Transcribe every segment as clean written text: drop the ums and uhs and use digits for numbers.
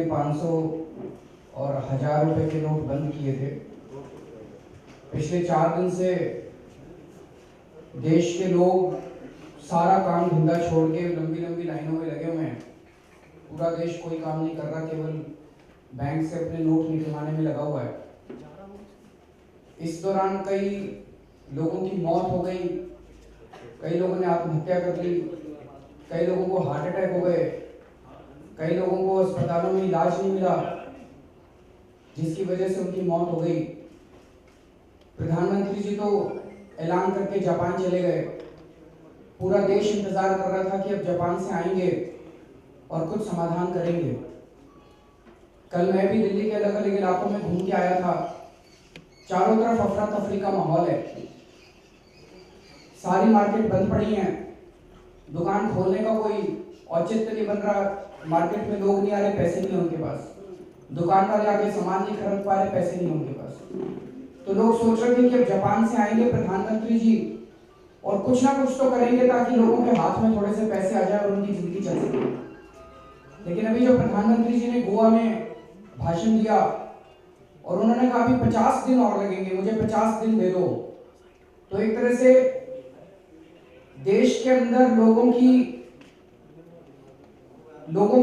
500 और 1000 रुपए के नोट बंद किए थे। पिछले 4 दिन से देश के लोग सारा काम धंधा छोड़ के लंबी लंबी लाइनों में लगे हुए हैं। पूरा देश कोई काम नहीं कर रहा, केवल बैंक से अपने नोट निकलवाने में लगा हुआ है। इस दौरान कई लोगों की मौत हो गई, कई लोगों ने आत्महत्या कर ली, कई लोगों को हार्ट अटैक हो गए, कई लोगों को अस्पतालों में इलाज नहीं मिला, जिसकी वजह से उनकी मौत हो गई। प्रधानमंत्री जी तो ऐलान करके जापान चले गए। पूरा देश इंतजार कर रहा था कि अब जापान से आएंगे और कुछ समाधान करेंगे। कल मैं भी दिल्ली के अलग अलग इलाकों में घूम के आया था। चारों तरफ अफरा तफरी का माहौल है। सारी मार्केट बंद पड़ी हैं, दुकान खोलने का कोई औचित्य नहीं बन रहा। मार्केट में लोग नहीं आ रहे, पैसे नहीं है उनके पास। दुकान वाले आके सामान नहीं खरीद पा रहे, पैसे नहीं उनके पास। तो लोग सोच रहे थे कि अब जापान से आएंगे प्रधानमंत्री जी और कुछ ना कुछ तो करेंगे ताकि लोगों के हाथ में थोड़े से पैसे आ जाए और उनकी जिंदगी चल सके। लेकिन अभी जो प्रधानमंत्री जी ने गोवा में भाषण दिया और उन्होंने कहा अभी 50 दिन और लगेंगे, मुझे 50 दिन दे दो। तो एक तरह से देश के अंदर लोगों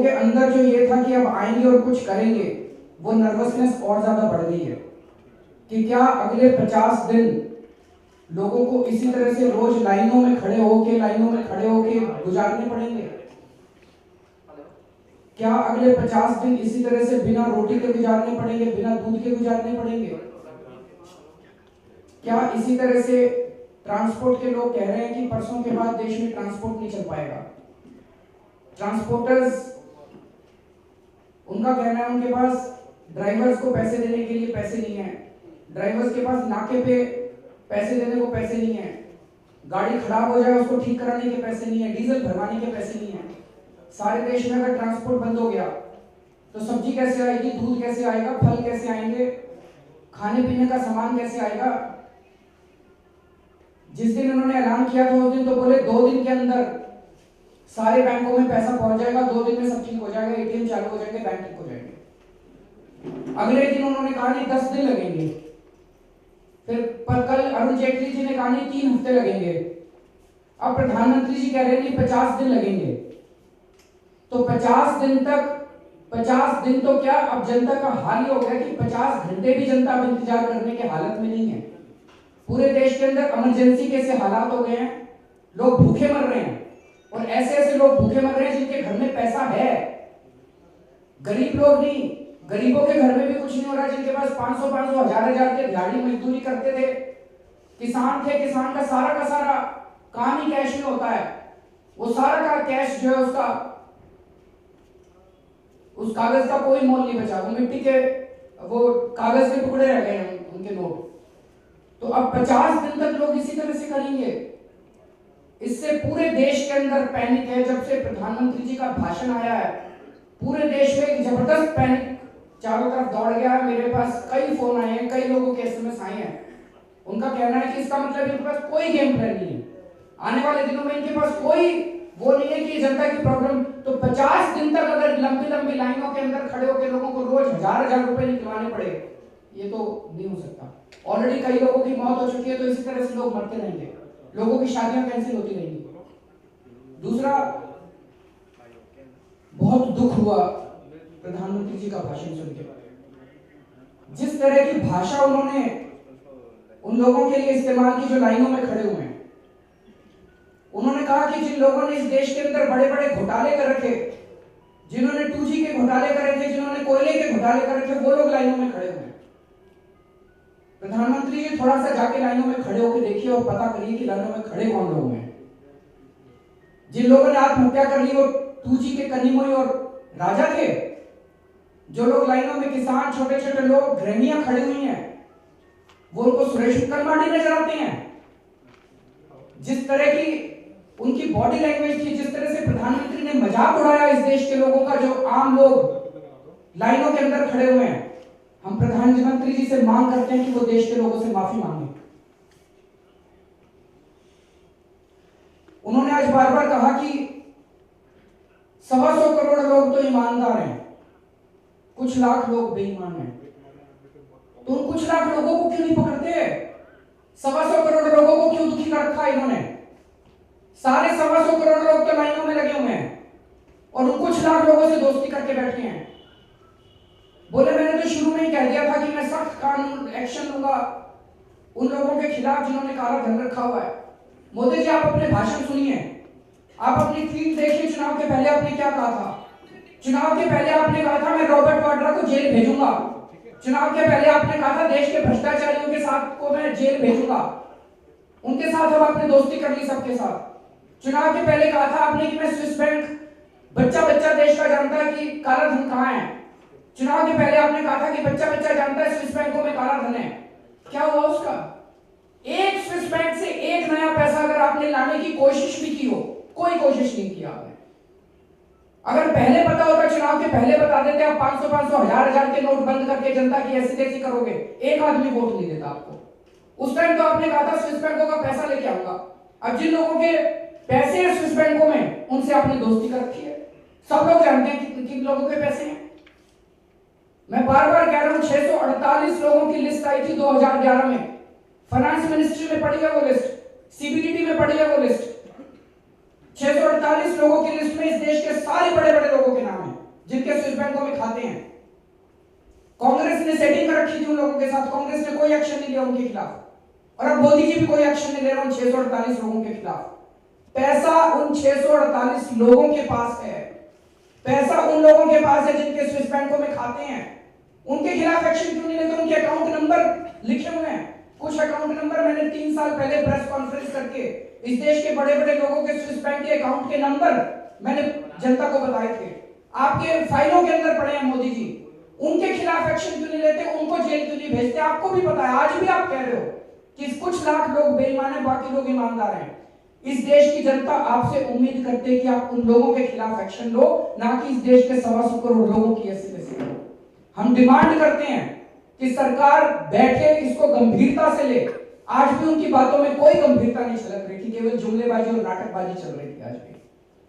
के अंदर जो ये था कि अब आएंगे और कुछ करेंगे, वो नर्वसनेस और ज्यादा बढ़ गई है कि क्या अगले 50 दिन लोगों को इसी तरह से रोज लाइनों में खड़े होके गुजारने पड़ेंगे? क्या अगले 50 दिन इसी तरह से बिना रोटी के गुजारने पड़ेंगे, बिना दूध के गुजारने पड़ेंगे? क्या इसी तरह से ट्रांसपोर्ट के लोग कह रहे हैं कि परसों के बाद देश में ट्रांसपोर्ट नहीं चल पाएगा। ट्रांसपोर्टर्स, उनका कहना है उनके पास ड्राइवर्स को पैसे देने के लिए पैसे नहीं है, ड्राइवर्स के पास नाके पे पैसे देने को पैसे नहीं है, गाड़ी खराब हो जाए उसको ठीक कराने के पैसे नहीं है, डीजल भरवाने के पैसे नहीं है। सारे देश में अगर ट्रांसपोर्ट बंद हो गया तो सब्जी कैसे आएगी, दूध कैसे आएगा, फल कैसे आएंगे, खाने पीने का सामान कैसे आएगा? जिस दिन उन्होंने ऐलान किया था उस दिन तो बोले 2 दिन के अंदर सारे बैंकों में पैसा पहुंच जाएगा, 2 दिन में सब ठीक हो जाएगा, एटीएम चालू हो जाएंगे, बैंक ठीक हो जाएंगे। अगले दिन उन्होंने कहा नहीं 10 दिन लगेंगे। फिर पर कल अरुण जेटली जी ने कहा नहीं 3 हफ्ते लगेंगे। अब प्रधानमंत्री जी कह रहे हैं 50 दिन लगेंगे। तो 50 दिन तो क्या, अब जनता का हाल ये हो गया कि 50 घंटे भी जनता अब इंतजार करने के हालत में नहीं है। पूरे देश के अंदर इमरजेंसी के ऐसे हालात हो गए हैं, लोग भूखे मर रहे हैं और ऐसे लोग भूखे मर रहे हैं जिनके घर में पैसा है। गरीब लोग नहीं, गरीबों के घर में भी कुछ नहीं हो रहा, जिनके पास 500 1000 के दिहाड़ी मजदूरी करते थे, किसान थे, किसान का सारा काम ही कैश में होता है। वो सारा का कैश जो है उसका, उस कागज का कोई मोल नहीं बचा, वो मिट्टी के, वो कागज के टुकड़े रह गए हैं उनके नोट। तो अब 50 दिन तक लोग इसी तरह से करेंगे। इससे पूरे देश के अंदर पैनिक है। जब से प्रधानमंत्री जी का भाषण आया है पूरे देश में एक जबरदस्त पैनिक चारों तरफ दौड़ गया है। मेरे पास कई फोन आए हैं, कई लोगों के एसएमएस आए हैं। उनका कहना है कि इसका मतलब इनके पास कोई गेम प्लान नहीं है, आने वाले दिनों में इनके पास कोई वो नहीं है कि जनता की प्रॉब्लम। तो 50 दिन तक अगर लंबी लंबी लाइनों के अंदर खड़े होकर लोगों को रोज 1000 रुपए निकलवाने पड़े, ये तो नहीं हो सकता। ऑलरेडी कई लोगों की मौत हो चुकी है, तो इसी तरह से लोग मरते रहेंगे, लोगों की शादियां कैंसिल होती रहेंगी। दूसरा, बहुत दुख हुआ प्रधानमंत्री जी का भाषण सुनकर। जिस तरह की भाषा उन्होंने उन लोगों के लिए इस्तेमाल की जो लाइनों में खड़े हुए हैं। उन्होंने कहा कि जिन लोगों ने इस देश के अंदर बड़े बड़े घोटाले कर रखे, जिन्होंने 2G के घोटाले कर रखे, जिन्होंने कोयले के घोटाले कर रखे, वो लोग लाइनों में खड़े हुए हैं। प्रधानमंत्री जी थोड़ा सा जाके लाइनों में खड़े होकर देखिए और पता करिए कि लाइनों में खड़े कौन लोग हैं। जिन लोगों ने आत्महत्या कर ली वो 2G के कनिमोई और राजा थे। जो लोग लाइनों में, किसान, छोटे छोटे लोग, गृहिणियां खड़ी हुई हैं, वो उनको सुरेश कर्माणी नजर आते हैं। जिस तरह की उनकी बॉडी लैंग्वेज थी, जिस तरह से प्रधानमंत्री ने मजाक उड़ाया इस देश के लोगों का, जो आम लोग लाइनों के अंदर खड़े हुए हैं, हम प्रधानमंत्री जी से मांग करते हैं कि वो देश के लोगों से माफी मांगे। उन्होंने आज बार बार कहा कि 125 करोड़ लोग तो ईमानदार हैं, कुछ लाख लोग बेईमान हैं, तो उन कुछ लाख लोगों को क्यों नहीं पकड़ते? 125 करोड़ लोगों को क्यों दुखी कर रखा है इन्होंने? सारे 125 करोड़ लोग तो लाइनों में लगे हुए हैं और उन कुछ लाख लोगों से दोस्ती करके बैठे हैं। बोले मैंने तो शुरू में ही कह दिया था कि मैं सख्त कानून एक्शन लूंगा उन लोगों के खिलाफ जिन्होंने काला धन रखा हुआ है। मोदी जी आप अपने भाषण सुनिए, आप अपनी फील्ड देखिए। चुनाव के पहले आपने क्या कहा था? चुनाव के पहले आपने कहा था मैं रॉबर्ट वाड्रा को जेल भेजूंगा। चुनाव के पहले आपने कहा था देश के भ्रष्टाचारियों के साथ को मैं जेल भेजूंगा। उनके साथ अब आपने दोस्ती कर ली सबके साथ। चुनाव के पहले कहा था आपने कि मैं स्विस बैंक, बच्चा बच्चा देश का जानता है कि काला धन कहां है। चुनाव के पहले आपने कहा था कि बच्चा बच्चा जानता है स्विस बैंकों में काला धन है। क्या हुआ उसका? एक स्विस बैंक से एक नया पैसा अगर आपने लाने की कोशिश भी की हो, कोई कोशिश नहीं किया आपने। अगर पहले पता होता, चुनाव के पहले बता देते आप 500 500 हजार के नोट बंद करके जनता की ऐसी तैसी करोगे, एक आदमी वोट नहीं देता आपको। उस टाइम तो आपने कहा था स्विस बैंकों का पैसा लेके आऊंगा। अब जिन लोगों के पैसे हैं स्विस बैंकों में, उनसे आपने दोस्ती कर रखी है। सब लोग जानते हैं कि किन लोगों के पैसे हैं। मैं बार बार कह रहा हूं 648 लोगों की लिस्ट आई थी 2011 में। फाइनेंस मिनिस्ट्री में पड़ी है वो लिस्ट, सीबीडीटी में पड़ी है वो लिस्ट। 648 लोगों की लिस्ट में इस देश के सारे बड़े बड़े लोगों के नाम हैं जिनके स्विस बैंकों में खाते हैं। कांग्रेस ने सेटिंग कर रखी थी उन लोगों के साथ, कांग्रेस ने कोई एक्शन नहीं लिया उनके खिलाफ, और अब मोदी जी भी कोई एक्शन नहीं ले रहे उन 648 लोगों के खिलाफ। पैसा उन 648 लोगों के पास है, पैसा उन लोगों के पास है जिनके स्विस बैंकों में खाते हैं। उनके खिलाफ एक्शन क्यों नहीं लेते? उनके अकाउंट नंबर लिखे हुए हैं। कुछ अकाउंट नंबर मैंने 3 साल पहले प्रेस कॉन्फ्रेंस करके इस देश के बड़े बड़े लोगों के स्विस बैंक के अकाउंट के नंबर मैंने जनता को बताए थे, आपके फाइलों के अंदर पड़े हैं मोदी जी। उनके खिलाफ एक्शन क्यों नहीं लेते? उनको जेल क्यों नहीं भेजते? आपको भी पता है, आज भी आप कह रहे हो कि कुछ लाख लोग बेईमान हैं, बाकी लोग ईमानदार हैं। इस देश की जनता आपसे उम्मीद करते है कि आप उन लोगों के खिलाफ एक्शन लो, ना कि इस देश के 125 करोड़ लोगों की ऐसी तैसी लो। हम डिमांड करते हैं कि सरकार बैठे, इसको गंभीरता से ले। आज भी उनकी बातों में कोई गंभीरता नहीं छलक रही थी, केवल जुमलेबाजी और नाटकबाजी चल रही थी। आज भी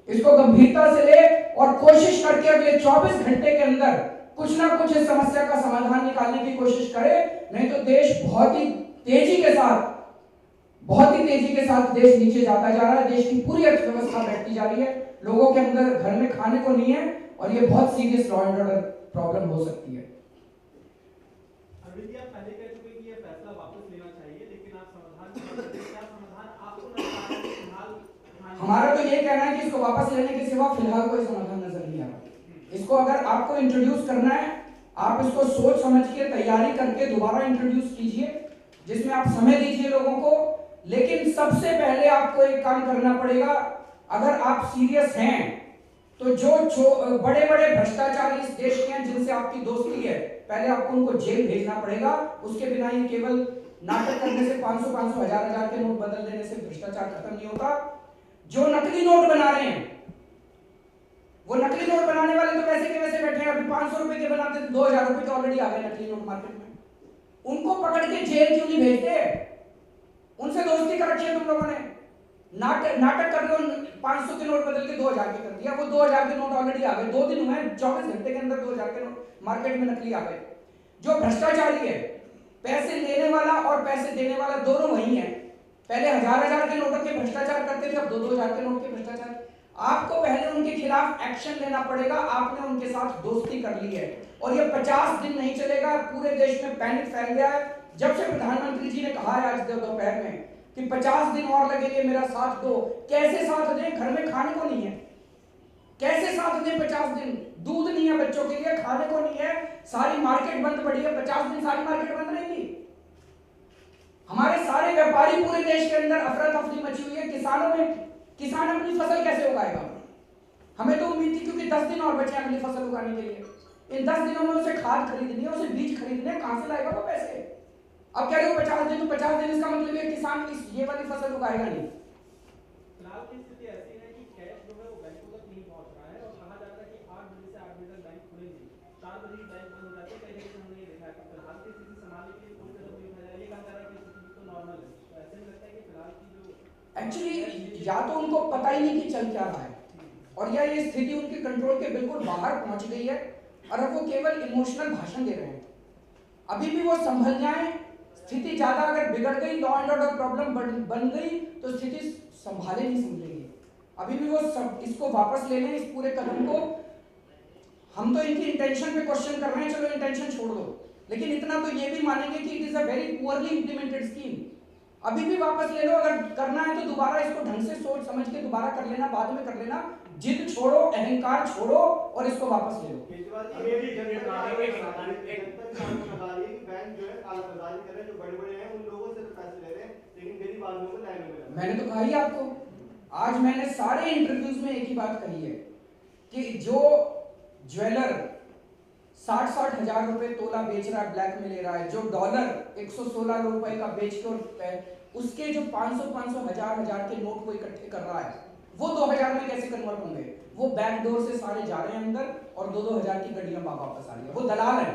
इसको गंभीरता से ले और कोशिश करके अगले 24 घंटे के अंदर कुछ ना कुछ इस समस्या का समाधान निकालने की कोशिश करे, नहीं तो देश बहुत ही तेजी के साथ देश नीचे जाता जा रहा है। देश की पूरी अर्थव्यवस्था बैठती जा रही है, लोगों के अंदर घर में खाने को नहीं है, और ये बहुत serious law and order problem हो सकती है। अरविंद जी, आप पहले कह चुके कि ये फैसला वापस लेना चाहिए, लेकिन आप समाधान आपको नजर आ रहा है फिलहाल? हमारा तो ये कहना है कि इसको वापस लेने के सिवा फिलहाल कोई समाधान नजर नहीं आ रहा। इसको अगर आपको इंट्रोड्यूस करना है, आप इसको सोच समझ के तैयारी करके दोबारा इंट्रोड्यूस कीजिए, जिसमें आप समय दीजिए लोगों को। लेकिन सबसे पहले आपको एक काम करना पड़ेगा, अगर आप सीरियस हैं तो जो बड़े बड़े भ्रष्टाचारी इस देश के हैं जिनसे आपकी दोस्ती है, पहले आपको उनको जेल भेजना पड़ेगा। उसके बिना ये केवल नाटक करने से, 500 500 हजार के नोट बदल देने से भ्रष्टाचार खत्म नहीं होता। जो नकली नोट बना रहे हैं, वो नकली नोट बनाने वाले तो वैसे के वैसे बैठे हैं। अभी 500 रुपए के बनाते थे, 2000 रुपए के ऑलरेडी आ गए नकली नोट मार्केट में। उनको पकड़ के जेल क्यों नहीं भेजते? उनसे दोस्ती कर रखी है तुम लोगों ने। नाटक कर रहे हो, 500 के नोट बदल के 2000 के कर दिया। वो 2000 के नोट ऑलरेडी आ गए, 2 दिन हुए, 24 घंटे के अंदर 2000 के नोट मार्केट में नकली आ गए। जो भ्रष्टाचारी है, पैसे लेने वाला और पैसे देने वाला दोनों वही है। पहले 1000 के नोटों के भ्रष्टाचार करते थे, अब 2-2000 के नोट के भ्रष्टाचार। आपको पहले उनके खिलाफ एक्शन लेना पड़ेगा। आपने उनके साथ दोस्ती कर ली है और ये 50 दिन नहीं चलेगा। पूरे देश में पैनिक फैल गया है। जब से प्रधानमंत्री जी ने कहा है आज दोपहर में कि 50 दिन और लगेंगे, मेरा साथ दो। कैसे साथ दें? घर में खाने को नहीं है, कैसे साथ दें? 50 दिन दूध नहीं है बच्चों के लिए, खाने को नहीं है, सारी मार्केट बंद पड़ी है। 50 दिन सारी मार्केट बंद रहेगी। हमारे सारे व्यापारी, पूरे देश के अंदर अफरा तफरी मची हुई है। किसान अपनी फसल कैसे उगाएगा? हमें तो उम्मीद थी क्योंकि 10 दिन और बचे अगली फसल उगाने के लिए। इन 10 दिनों में उसे खाद खरीदनी है, उसे बीज खरीदने हैं, कहां से लाएगा वो पैसे? अब कह रहे हो 50 दिन, तो 50 दिन इसका मतलब है किसान ये वाली फसल उगाएगा नहीं। फिलहाल की स्थिति ऐसी है कि कैश जो है वो बैंकों तक नहीं पहुंच रहा है, और कहा जाता है कि 8 बजे से 8 बजे तक बैंक खुलेंगे, 4 बजे बैंक बंद हो जाते हैं। कई जगह हमने ये देखा है। फिलहाल की स्थिति संभालने के लिए कोई कदम नहीं उठाया। ये कहा जा रहा है कि स्थिति तो नॉर्मल है। तो ऐसे में लगता है कि फिलहाल की जो एक्चुअली या तो उनको पता ही नहीं कि चल क्या रहा है, और या ये स्थिति उनके कंट्रोल के बिल्कुल बाहर पहुंच गई है। और अब वो केवल इमोशनल भाषण दे रहे हैं। अभी भी वो संभल जाएं, स्थिति ज्यादा अगर बिगड़ गई, लॉ एंड ऑर्डर प्रॉब्लम बन गई तो स्थिति संभाले नहीं संभलेगी। अभी भी वो सब इसको वापस ले लें, इस पूरे कदम को। हम तो इनकी इंटेंशन पे क्वेश्चन कर रहे हैं, चलो इंटेंशन छोड़ दो, लेकिन इतना तो ये भी मानेंगे कि it is a very poorly implemented scheme. अभी भी वापस ले लो, अगर करना है तो दोबारा इसको ढंग से सोच समझ के दोबारा कर लेना, बाद में कर लेना। जिद छोड़ो, अहंकार छोड़ो और इसको वापस ले लो। मैंने तो कहा ही आपको, आज मैंने सारे इंटरव्यूज में एक ही बात कही है कि जो ज्वेलर 60-60 हजार रुपए तोला बेच रहा है, ब्लैक में ले रहा है, जो डॉलर 116 रुपए का बेच के उसके जो 500 हजार के नोट को इकट्ठे कर रहा है, वो 2000 में कैसे कन्वर्ट होंगे? वो बैक डोर से सारे जा रहे हैं अंदर और 2-2 हजार की गड्डियां वापस आ रही है। वो दलाल है।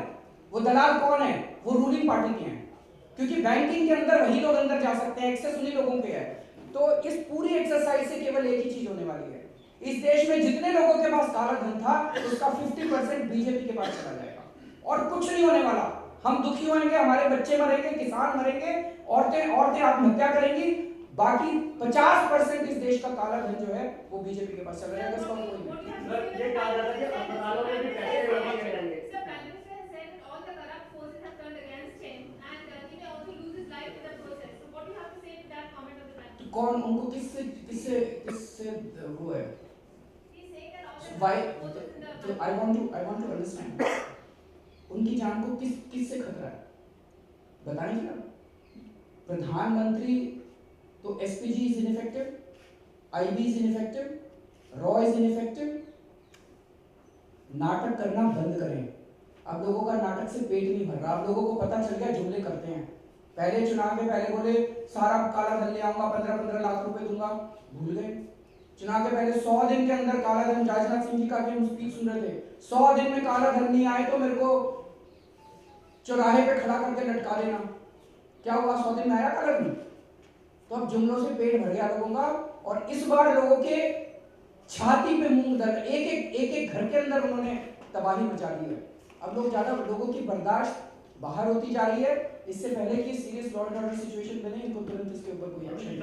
वो दलाल कौन है? वो रूलिंग पार्टी के हैं, क्योंकि बैंकिंग के अंदर वही लोग अंदर जा सकते हैं, एक्सेस उन्हीं लोगों पे है। तो इस पूरी एक्सरसाइज से केवल एक ही चीज होने वाली है, इस देश में जितने लोगों के पास काला धन था उसका 50% बीजेपी के पास चला जाएगा और कुछ नहीं होने वाला। हम दुखी होंगे, हमारे बच्चे मरेंगे, किसान मरेंगे, औरतें आत्महत्या करेंगी, बाकी 50% इस देश का काला धन जो है वो बीजेपी के पास चला जाएगा। इसका कोई नहीं। ये कहा जाता है कि अस्पतालों में भी पैसे वसूल किए जाएंगे। कौन उनको किससे वो है? Why? I want to understand. उनकी जान को किससे खतरा है? बताएंगे ना? प्रधानमंत्री तो SPG is ineffective, IB is ineffective, RAW is ineffective. नाटक करना बंद करें। अब लोगों का नाटक से पेट नहीं भर रहा, अब लोगों को पता चल गया जुमले करते हैं। पहले चुनाव के पहले बोले सारा काला धन ले आऊंगा, 15-15 लाख रुपए दूंगा, भूल गए। चुनाव के पहले 100 दिन के अंदर काला धन, राजनाथ सिंह जी का भी हम स्पीच सुन रहे थे, 100 दिन में काला धन नहीं आए तो मेरे को चौराहे पे खड़ा करके लटका देना। क्या हुआ? 100 दिन में आया काला धन? तो अब जुमलों से पेट भर गया लोगों का, और इस बार लोगों के छाती पे मूंग दर्द, एक घर के अंदर उन्होंने तबाही मचा दी है। अब लोगों की बर्दाश्त बाहर होती जा रही है। इससे पहले कि serious law and order situation बने, इनको तुरंत इसके ऊपर कोई एक्शन